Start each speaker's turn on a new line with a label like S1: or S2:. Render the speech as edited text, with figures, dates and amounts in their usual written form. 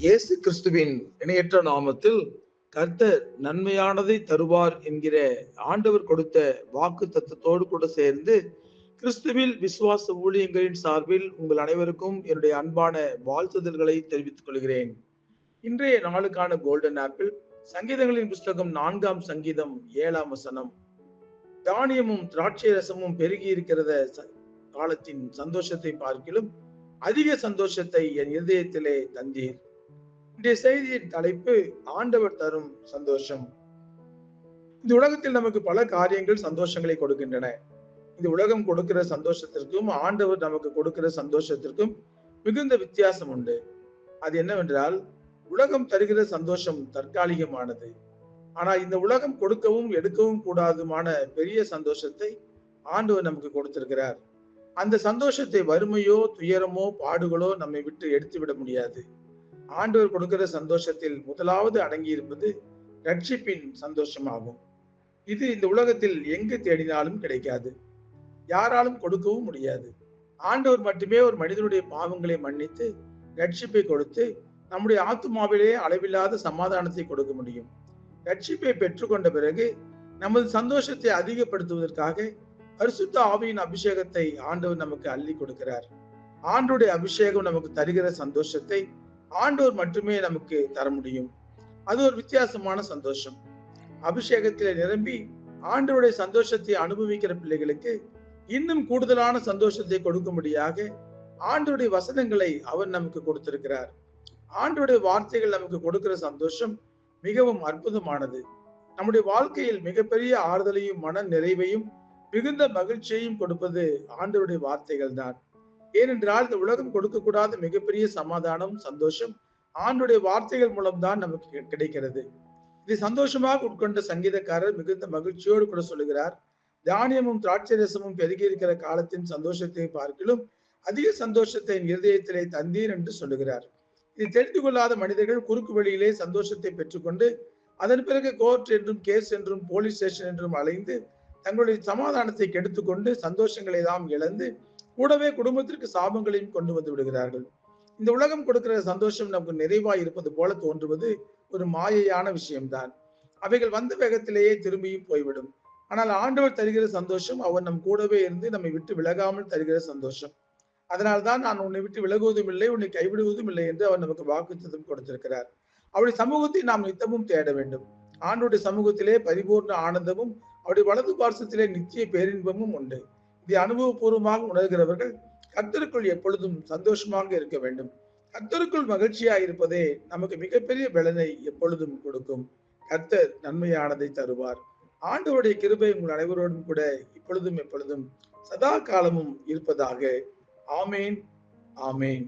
S1: இயேசு கிறிஸ்துவின் இணையற்ற நாமத்தில் கர்த்தர் நன்மையானதை தருவார் என்கிற ஆண்டவர் கொடுத்த வாக்கு தத்தத்தோடு கூட சேர்ந்து கிறிஸ்துவில் விசுவாச ஊழியங்களின் சார்பில் உங்கள் அனைவருக்கும் என்னுடைய அன்பான வாழ்த்துதல்களை தெரிவித்துக் கொள்கிறேன். இன்றைய நாளுக்கான கோல்டன் ஆப்பிள் சங்கீதங்களின் புஸ்தகம் 4ஆம் சங்கீதம் 7ஆம் வசனம். தானியமும் திராட்சை ரசமும் பெருகி இருக்கிறத காலத்தின் சந்தோஷத்தை பார்க்கிலும் அதிக சந்தோஷத்தை என் இருதயத்திலே தந்தீர். இன்றைய செய்தியின் தலைப்பு ஆண்டவர் தரும் சந்தோஷம். இந்த உலகத்தில் நமக்கு பல காரியங்கள் சந்தோஷங்களை கொடுக்கின்றன. இந்த உலகம் கொடுக்கிற சந்தோஷத்திற்கும் ஆண்டவர் நமக்கு கொடுக்கிற சந்தோஷத்திற்கும் மிகுந்த வித்தியாசம் உண்டு. அது என்னவென்றால், உலகம் தருகிற சந்தோஷம் தற்காலிகமானது. ஆனால் இந்த உலகம் கொடுக்கவும் எடுக்கவும் கூடாதுமான பெரிய சந்தோஷத்தை ஆண்டவர் நமக்கு கொடுத்திருக்கிறார். அந்த சந்தோஷத்தை வறுமையோ துயரமோ பாடுகளோ நம்மை விட்டு எடுத்து விட முடியாது. ஆண்டவர் கொடுக்கிற சந்தோஷத்தில் முதலாவது அடங்கி இருப்பது ரட்சிப்பின் சந்தோஷமாகும். இது இந்த உலகத்தில் எங்கு தேடினாலும் கிடைக்காது, யாராலும் கொடுக்கவும் முடியாது. ஆண்டவர் மட்டுமே ஒரு மனிதனுடைய பாவங்களை மன்னித்து ரட்சிப்பை கொடுத்து நம்முடைய ஆத்துமாவிலே அளவில்லாத சமாதானத்தை கொடுக்க முடியும். ரட்சிப்பை பெற்றுக்கொண்ட பிறகு நமது சந்தோஷத்தை அதிகப்படுத்துவதற்காக பரிசுத்த ஆவியின் அபிஷேகத்தை ஆண்டவர் நமக்கு அள்ளி கொடுக்கிறார். ஆண்டவருடைய அபிஷேகம் நமக்கு தருகிற சந்தோஷத்தை ஆண்டவர் மட்டுமே நமக்கு தர முடியும். அது ஒரு வித்தியாசமான சந்தோஷம். அபிஷேகத்திலே நிரம்பி ஆண்டவருடைய சந்தோஷத்தை அனுபவிக்கிற பிள்ளைகளுக்கு இன்னும் கூடுதலான சந்தோஷத்தை கொடுக்கும்படியாக ஆண்டவருடைய வசனங்களை அவர் நமக்கு கொடுத்திருக்கிறார். ஆண்டவருடைய வார்த்தைகள் நமக்கு கொடுக்கிற சந்தோஷம் மிகவும் அற்புதமானது. நம்முடைய வாழ்க்கையில் மிகப்பெரிய ஆறுதலையும் மன நிறைவையும் மிகுந்த மகிழ்ச்சியையும் கொடுப்பது ஆண்டவருடைய வார்த்தைகள் தான். ஏனென்றால் இந்த உலகம் கொடுக்கக்கூடாத மிகப்பெரிய சமாதானம், சந்தோஷம் ஆண்டவருடைய வார்த்தைகள் மூலம்தான் நமக்கு கிடைக்கிறது. இதை சந்தோஷமாக உட்கொண்ட சங்கீதக்காரர் மிகுந்த மகிழ்ச்சியோடு கூட சொல்லுகிறார், தானியமும் திராட்சை ரசமும் பெருகி இருக்கிற காலத்தின் சந்தோஷத்தை பார்க்கிலும் அதிக சந்தோஷத்தை என் இருதயத்திலே தந்தீர் என்று சொல்லுகிறார். இதை தெரிந்து கொள்ளாத மனிதர்கள் குறுக்கு வழியிலே சந்தோஷத்தை பெற்றுக்கொண்டு அதன் பிறகு கோர்ட் என்றும் கேஸ் என்றும் போலீஸ் ஸ்டேஷன் என்றும் அலைந்து தங்களுடைய சமாதானத்தை கெடுத்துக்கொண்டு சந்தோஷங்களை எல்லாம் இழந்து கூடவே குடும்பத்திற்கு சாபங்களையும் கொண்டு வந்து விடுகிறார்கள். இந்த உலகம் கொடுக்கிற சந்தோஷம் நமக்கு நிறைவாய் இருப்பது போல தோன்றுவது ஒரு மாயையான விஷயம்தான். அவைகள் வந்த வேகத்திலேயே திரும்பியும் போய்விடும். ஆனால் ஆண்டவர் தருகிற சந்தோஷம் அவர் நம் கூடவே இருந்து நம்மை விட்டு விலகாமல் தருகிற சந்தோஷம். அதனால்தான் நான் உன்னை விட்டு விலகுவதும் இல்லை, உன்னை கைவிடுவதும் இல்லை என்று அவர் நமக்கு வாக்குத்தத்தம் கொடுத்திருக்கிறார். அவருடைய சமூகத்தை நாம் நித்தமும் தேட வேண்டும். ஆண்டவருடைய சமூகத்திலே பரிபூர்ண ஆனந்தமும் அவருடைய வலது பார்சத்திலே நித்திய பேரின்பமும் உண்டு. இதை அனுபவபூர்வமாக உணர்கிறவர்கள் கர்த்தருக்குள் எப்பொழுதும் சந்தோஷமாக இருக்க வேண்டும். கர்த்தருக்குள் மகிழ்ச்சியாக இருப்பதே நமக்கு மிகப்பெரிய பலனை எப்பொழுதும் கொடுக்கும். கர்த்தர் நன்மையானதை தருவார். ஆண்டவருடைய கிருபை உங்கள் அனைவரோடும் கூட இப்பொழுதும் எப்பொழுதும் சதா காலமும் இருப்பதாக. ஆமேன், ஆமேன்.